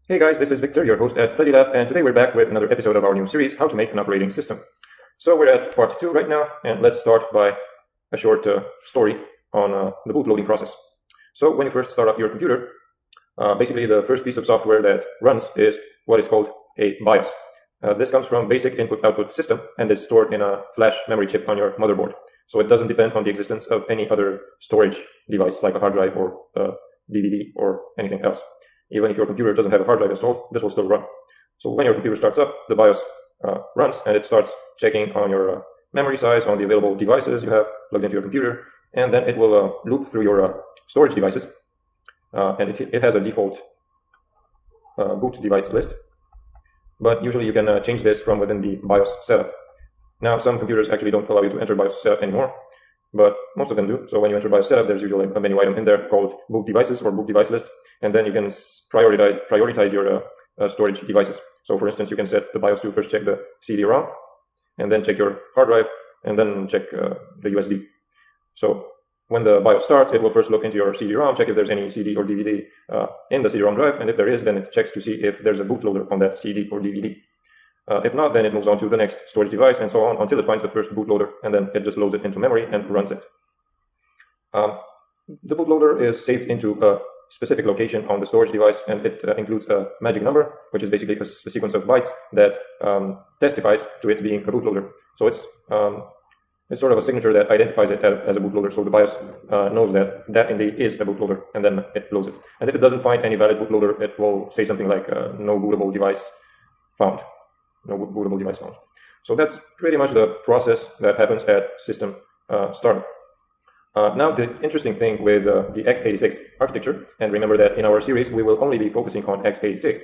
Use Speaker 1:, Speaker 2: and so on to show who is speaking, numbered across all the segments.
Speaker 1: Hey guys, this is Victor, your host at Study Lab, and today we're back with another episode of our new series, How to Make an Operating System. So we're at part 2 right now, and let's start by a short story on the boot loading process. So when you first start up your computer, basically the first piece of software that runs is what is called a BIOS. This comes from Basic Input-Output System and is stored in a flash memory chip on your motherboard. So it doesn't depend on the existence of any other storage device like a hard drive or DVD or anything else. Even if your computer doesn't have a hard drive installed, this will still run. So when your computer starts up, the BIOS runs and it starts checking on your memory size, on the available devices you have plugged into your computer, and then it will loop through your storage devices. And it has a default boot device list. But usually you can change this from within the BIOS setup. Now, some computers actually don't allow you to enter BIOS setup anymore, but most of them do. So when you enter BIOS setup, there's usually a menu item in there called boot devices or boot device list, and then you can prioritize your storage devices. So for instance, you can set the BIOS to first check the CD-ROM, and then check your hard drive, and then check the USB. So when the BIOS starts, it will first look into your CD-ROM, check if there's any CD or DVD in the CD-ROM drive, and if there is, then it checks to see if there's a bootloader on that CD or DVD. If not, then it moves on to the next storage device and so on until it finds the first bootloader, and then it just loads it into memory and runs it. The bootloader is saved into a specific location on the storage device, and it includes a magic number, which is basically a sequence of bytes that testifies to it being a bootloader. So it's sort of a signature that identifies it as a bootloader, so the BIOS knows that that indeed is a bootloader, and then it loads it. And if it doesn't find any valid bootloader, it will say something like no bootable device found. No bootable device found. So that's pretty much the process that happens at system startup. Now, the interesting thing with the X86 architecture, and remember that in our series we will only be focusing on X86.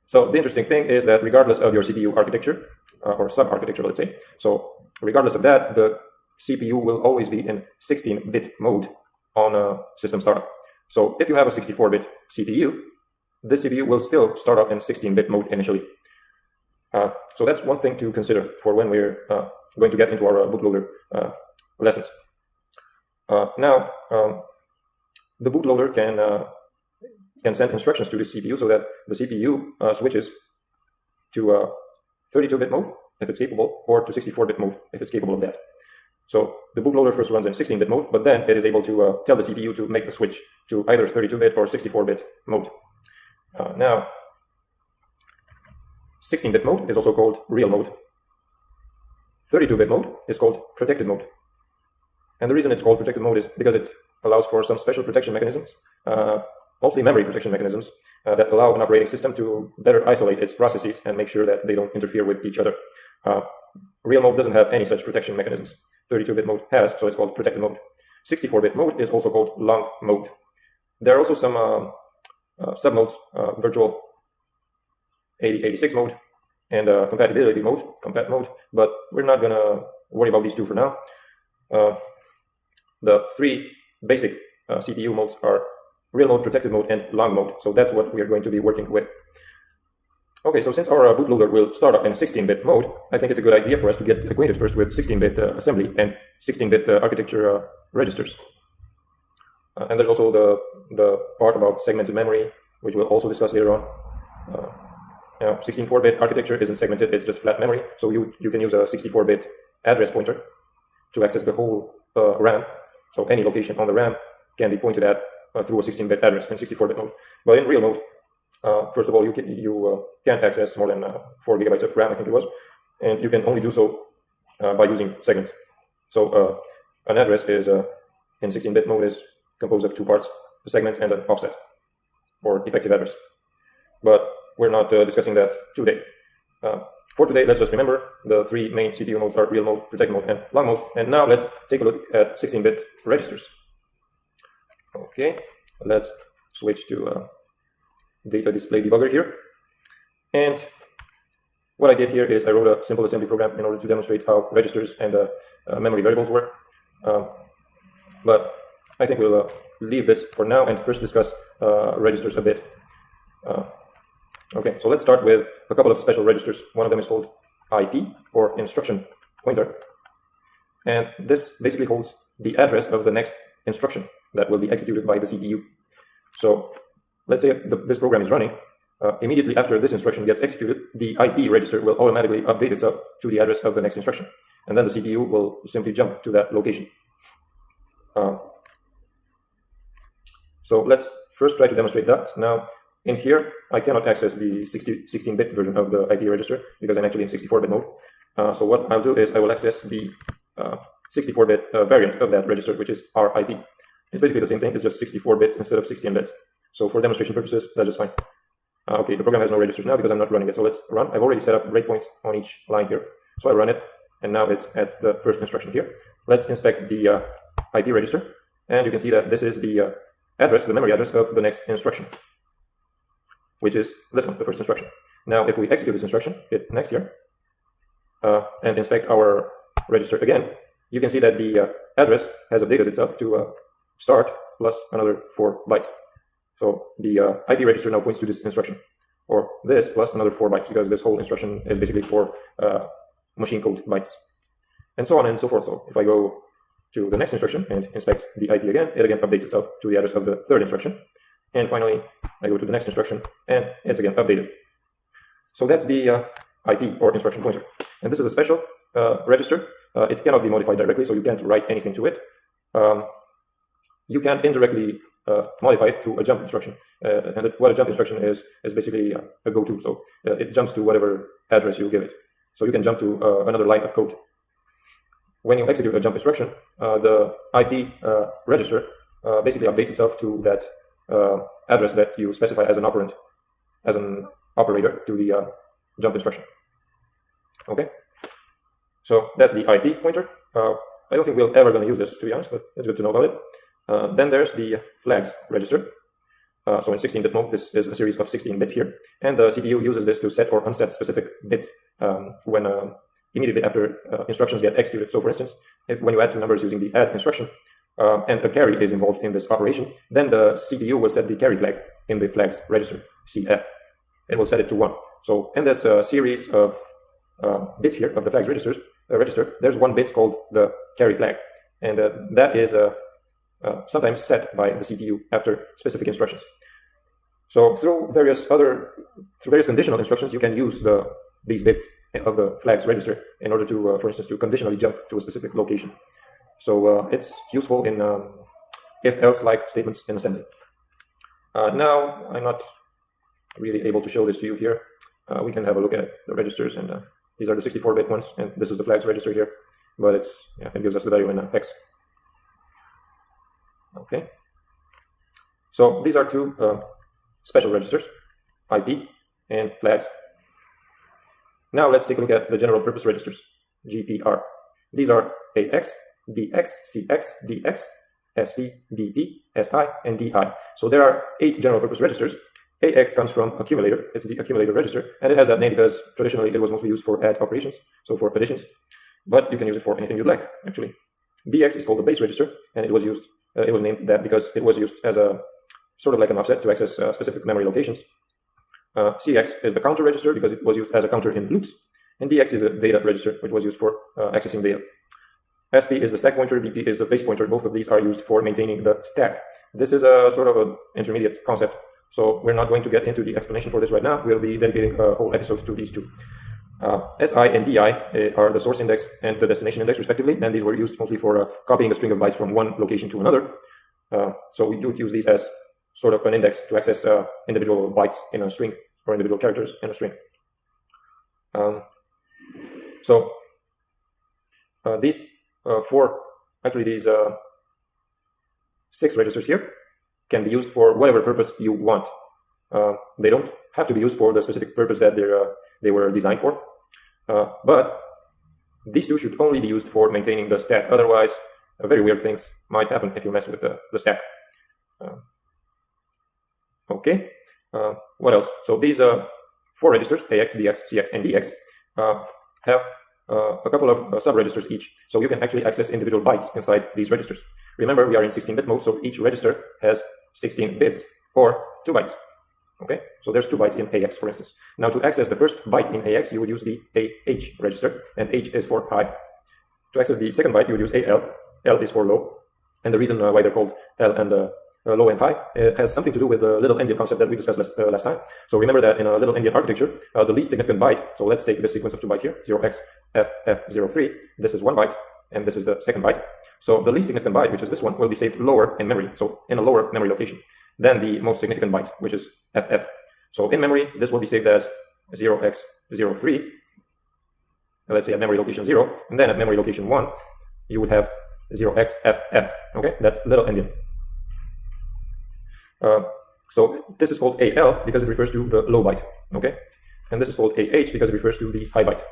Speaker 1: So the interesting thing is that regardless of your CPU architecture, or sub-architecture, let's say, so regardless of that, the CPU will always be in 16-bit mode on system startup. So if you have a 64-bit CPU, this CPU will still start up in 16-bit mode initially. So that's one thing to consider for when we're going to get into our bootloader lessons. Now, the bootloader can send instructions to the CPU so that the CPU switches to 32-bit mode if it's capable, or to 64-bit mode if it's capable of that. So the bootloader first runs in 16-bit mode, but then it is able to tell the CPU to make the switch to either 32-bit or 64-bit mode. Now, 16-bit mode is also called real mode. 32-bit mode is called protected mode. And the reason it's called protected mode is because it allows for some special protection mechanisms, mostly memory protection mechanisms, that allow an operating system to better isolate its processes and make sure that they don't interfere with each other. Real mode doesn't have any such protection mechanisms. 32-bit mode has, so it's called protected mode. 64-bit mode is also called long mode. There are also some submodes, virtual 8086 mode and compatibility mode, compat mode, but we're not gonna worry about these two for now. The three basic CPU modes are real mode, protected mode, and long mode. So that's what we're going to be working with. Okay, so since our bootloader will start up in 16-bit mode, I think it's a good idea for us to get acquainted first with 16-bit assembly and 16-bit architecture registers. And there's also the part about segmented memory, which we'll also discuss later on. 64-bit architecture isn't segmented, it's just flat memory, so you can use a 64-bit address pointer to access the whole RAM. So any location on the RAM can be pointed at through a 16-bit address in 64-bit mode. But in real mode, first of all, you can't access more than 4 gigabytes of RAM, I think it was, and you can only do so by using segments. So an address is in 16-bit mode is composed of two parts, a segment and an offset, or effective address. But we're not discussing that today. For today, let's just remember the three main CPU modes are real mode, protected mode, and long mode. And now let's take a look at 16-bit registers. Okay, let's switch to data display debugger here. And what I did here is I wrote a simple assembly program in order to demonstrate how registers and memory variables work. But I think we'll leave this for now and first discuss registers a bit. Okay, so let's start with a couple of special registers. One of them is called IP, or instruction pointer. And this basically holds the address of the next instruction that will be executed by the CPU. So let's say this program is running. immediately after this instruction gets executed, the IP register will automatically update itself to the address of the next instruction. And then the CPU will simply jump to that location. So let's first try to demonstrate that. Now, in here, I cannot access the 16-bit version of the IP register because I'm actually in 64-bit mode. So what I'll do is I will access the 64-bit variant of that register, which is RIP. It's basically the same thing, it's just 64 bits instead of 16 bits. So for demonstration purposes, that's just fine. Okay, the program has no registers now because I'm not running it, so let's run. I've already set up breakpoints on each line here. So I run it, and now it's at the first instruction here. Let's inspect the IP register, and you can see that this is the address, the memory address of the next instruction, which is this one, the first instruction. Now, if we execute this instruction, hit next here, and inspect our register again, you can see that the address has updated itself to start plus another 4 bytes. So the IP register now points to this instruction, or this plus another 4 bytes, because this whole instruction is basically 4 machine code bytes, and so on and so forth. So if I go to the next instruction and inspect the IP again, it again updates itself to the address of the third instruction. And finally, I go to the next instruction, and it's again updated. So that's the IP, or instruction pointer. And this is a special register. It cannot be modified directly, so you can't write anything to it. You can indirectly modify it through a jump instruction. And what a jump instruction is basically a go-to. So it jumps to whatever address you give it. So you can jump to another line of code. When you execute a jump instruction, the IP register basically updates itself to that address that you specify as an operand, as an operator to the jump instruction. Okay, so that's the IP pointer. I don't think we're ever going to use this, to be honest, but it's good to know about it. Then there's the flags register. So in 16-bit mode, this is a series of 16 bits here, and the CPU uses this to set or unset specific bits when immediately after instructions get executed. So for instance, when you add two numbers using the add instruction, and a carry is involved in this operation, then the CPU will set the carry flag in the flags register, CF. It will set it to 1. So in this series of bits here of the flags register, there's one bit called the carry flag, and that is sometimes set by the CPU after specific instructions. So through various conditional instructions, you can use these bits of the flags register in order to, for instance, to conditionally jump to a specific location. So it's useful in if-else-like statements in assembly. Now, I'm not really able to show this to you here. We can have a look at the registers, and these are the 64-bit ones, and this is the flags register here, but it gives us the value in X. Okay. So these are two special registers, IP and flags. Now let's take a look at the general purpose registers, GPR. These are AX, BX, CX, DX, SP, BP, SI, and DI. So there are 8 general purpose registers. AX comes from accumulator. It's the accumulator register, and it has that name because traditionally it was mostly used for add operations, so for additions. But you can use it for anything you'd like, actually. BX is called the base register, and it was named that because it was used as a sort of like an offset to access specific memory locations. CX is the counter register because it was used as a counter in loops, and DX is a data register, which was used for accessing data. SP is the stack pointer, BP is the base pointer. Both of these are used for maintaining the stack. This is a sort of an intermediate concept, so we're not going to get into the explanation for this right now. We'll be dedicating a whole episode to these two. SI and DI are the source index and the destination index, respectively, and these were used mostly for copying a string of bytes from one location to another. So we do use these as sort of an index to access individual bytes in a string, or individual characters in a string. These these 6 registers here can be used for whatever purpose you want. They don't have to be used for the specific purpose that they were designed for. But these two should only be used for maintaining the stack. Otherwise, very weird things might happen if you mess with the stack. Okay. What else? So these 4 registers, AX, BX, CX, and DX, have a couple of sub-registers each. So you can actually access individual bytes inside these registers. Remember, we are in 16-bit mode, so each register has 16 bits, or 2 bytes. Okay, so there's 2 bytes in AX, for instance. Now, to access the first byte in AX, you would use the AH register, and H is for high. To access the second byte, you would use AL. L is for low. And the reason why they're called L and low and high, it has something to do with the little-endian concept that we discussed last time. So remember that in a little-endian architecture, the least significant byte, so let's take this sequence of 2 bytes here, 0xFF03, this is 1 byte, and this is the second byte. So the least significant byte, which is this one, will be saved lower in memory, so in a lower memory location, than the most significant byte, which is FF. So in memory, this will be saved as 0x03, let's say at memory location 0, and then at memory location 1, you would have 0xFF, okay? That's little-endian. So this is called AL because it refers to the low byte, okay? And this is called AH because it refers to the high byte.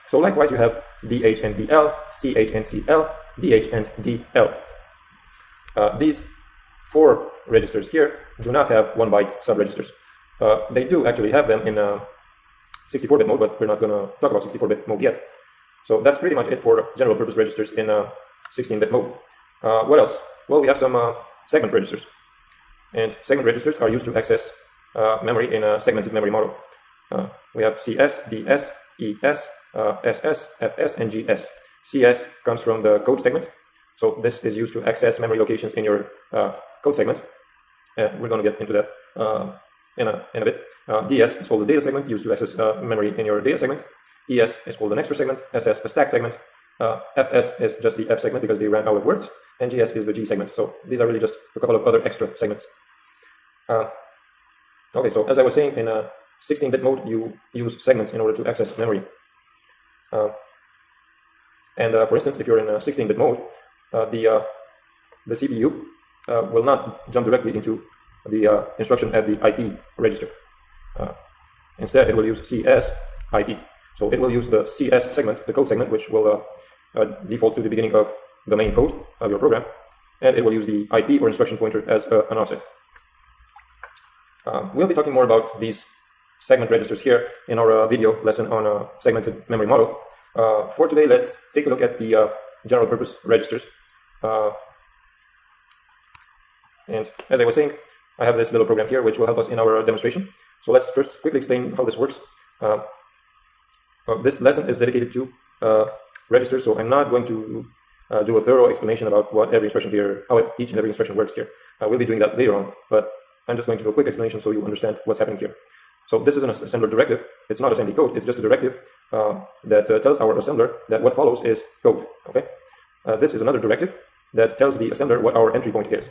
Speaker 1: So likewise, you have DH and DL, CH and CL, DH and DL. These 4 registers here do not have 1 byte subregisters. They do actually have them in 64-bit mode, but we're not going to talk about 64-bit mode yet. So that's pretty much it for general purpose registers in 16-bit mode. What else? Well, we have some segment registers. And segment registers are used to access memory in a segmented memory model. We have CS, DS, ES, SS, FS, and GS. CS comes from the code segment. So this is used to access memory locations in your code segment. We're going to get into that in a bit. DS is called the data segment, used to access memory in your data segment. ES is called the next segment. SS, a stack segment. FS is just the F segment because they ran out of words. And GS is the G segment. So these are really just a couple of other extra segments. Okay, so as I was saying, in a 16-bit mode, you use segments in order to access memory. For instance, if you're in a 16-bit mode, the CPU will not jump directly into the instruction at the IP register. Instead, it will use CS IP. So it will use the CS segment, the code segment, which will default to the beginning of the main code of your program, and it will use the IP or instruction pointer as an offset. We'll be talking more about these segment registers here in our video lesson on a segmented memory model. For today, let's take a look at the general purpose registers. And as I was saying, I have this little program here which will help us in our demonstration. So let's first quickly explain how this works. This lesson is dedicated to registers, so I'm not going to do a thorough explanation about what every instruction here, how each and every instruction works here. We'll be doing that later on, but I'm just going to do a quick explanation so you understand what's happening here. So this is an assembler directive. It's not assembly code, it's just a directive that tells our assembler that what follows is code, okay? This is another directive that tells the assembler what our entry point is.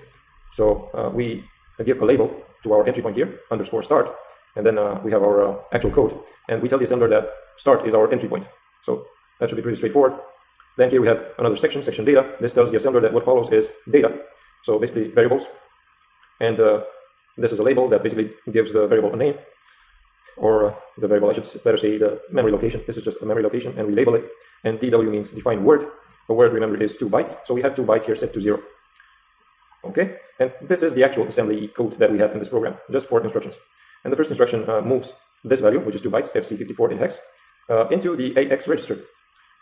Speaker 1: So we give a label to our entry point here, _start, and then we have our actual code, and we tell the assembler that start is our entry point. So that should be pretty straightforward. Then here we have another section data. This tells the assembler that what follows is data, so basically variables, and this is a label that basically gives the variable a name, or the variable, I should better say the memory location. This is just a memory location, and we label it, and DW means defined word. The word, remember, is 2 bytes, so we have 2 bytes here set to 0. Okay, and this is the actual assembly code that we have in this program, just 4 instructions. And the first instruction moves this value, which is 2 bytes, FC54 in hex, into the AX register.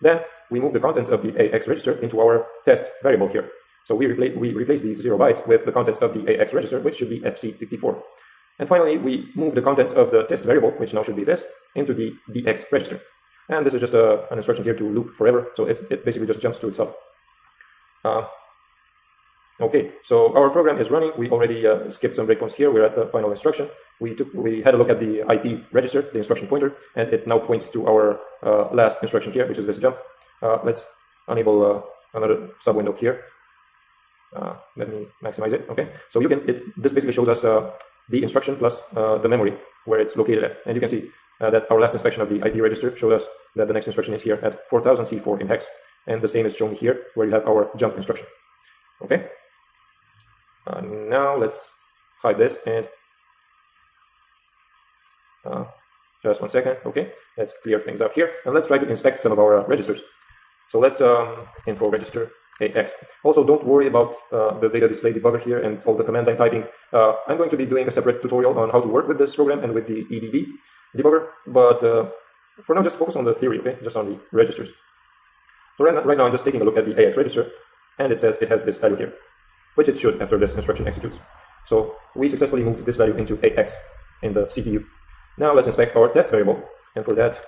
Speaker 1: Then we move the contents of the AX register into our test variable here. So we replace these 0 bytes with the contents of the AX register, which should be FC54. And finally, we move the contents of the test variable, which now should be this, into the DX register. And this is just an instruction here to loop forever, so it basically just jumps to itself. Okay, so our program is running. We already skipped some breakpoints here. We're at the final instruction. We had a look at the IP register, the instruction pointer, and it now points to our last instruction here, which is this jump. Let's enable another sub window here. Let me maximize it. Okay, so this basically shows us the instruction plus the memory where it's located at, and you can see that our last inspection of the IP register showed us that the next instruction is here at 4000 C4 in hex, and the same is shown here where you have our jump instruction. Okay. Now let's hide this and just 1 second. Okay, let's clear things up here and let's try to inspect some of our registers. So let's info register AX. Also, don't worry about the data display debugger here and all the commands I'm typing. I'm going to be doing a separate tutorial on how to work with this program and with the EDB debugger, but for now just focus on the theory, okay, just on the registers. So right now I'm just taking a look at the AX register, and it says it has this value here, which it should after this instruction executes. So we successfully moved this value into AX in the CPU. Now let's inspect our test variable, and for that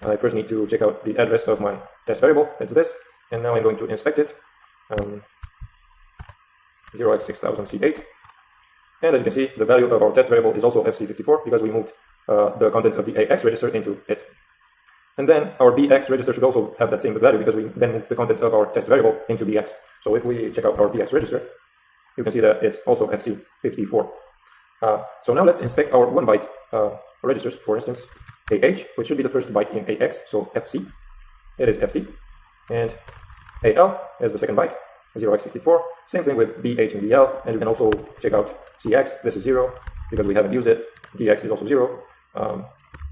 Speaker 1: I first need to check out the address of my test variable. It's this, and now I'm going to inspect it. 0x6000C8. And as you can see, the value of our test variable is also FC54 because we moved the contents of the AX register into it. And then our BX register should also have that same value because we then moved the contents of our test variable into BX. So if we check out our BX register, you can see that it's also FC54. So now let's inspect our 1 byte registers, for instance, AH, which should be the first byte in AX, so FC. It is FC. And AL is the second byte, 0x54. Same thing with BH and BL, and you can also check out CX. This is 0 because we haven't used it. DX is also 0.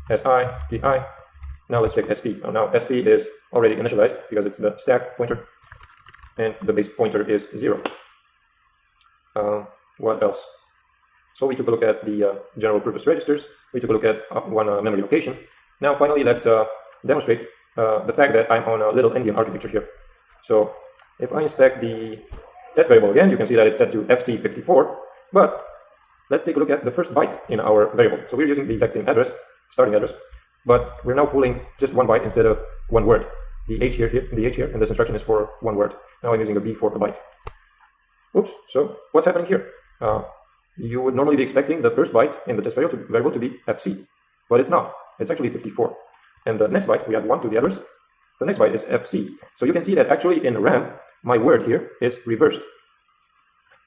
Speaker 1: SI, DI. Now let's check SP. Now SP is already initialized because it's the stack pointer, and the base pointer is 0. What else? So we took a look at the general purpose registers. We took a look at one memory location. Now finally, let's demonstrate the fact that I'm on a little-endian architecture here. So if I inspect the test variable again, you can see that it's set to FC54. But let's take a look at the first byte in our variable. So we're using the exact same address, starting address, but we're now pulling just 1 byte instead of 1 word. The H here, and this instruction is for 1 word. Now I'm using a B for a byte. Oops, so what's happening here? You would normally be expecting the first byte in the test variable to be FC, but it's not. It's actually 54. And the next byte, we add 1 to the address. The next byte is FC. So you can see that actually in RAM, my word here is reversed.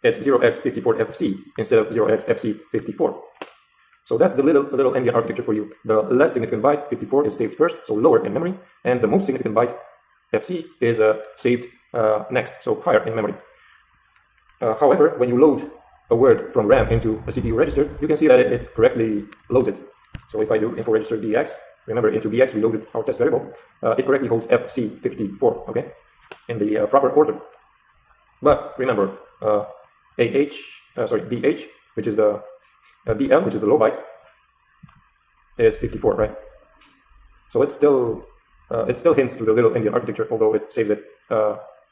Speaker 1: It's 0x54FC instead of 0xFC54. So that's the little-endian architecture for you. The less significant byte, 54, is saved first, so lower in memory, and the most significant byte, FC, is saved next, so higher in memory. However, when you load a word from RAM into a CPU register, you can see that it correctly loads it. So if I do info register BX, remember into BX we loaded our test variable, it correctly holds FC54, okay, in the proper order. But remember, BH, which is the BL, which is the low byte, is 54, right? So it still hints to the little-endian architecture, although it saves it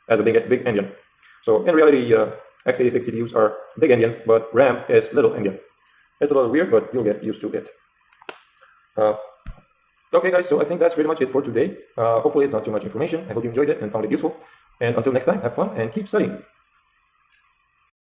Speaker 1: as a big endian. So in reality, X86 CPUs are big endian, but RAM is little-endian. It's a little weird, but you'll get used to it. Okay guys, so I think that's pretty much it for today. Hopefully it's not too much information. I hope you enjoyed it and found it useful. And until next time, have fun and keep studying.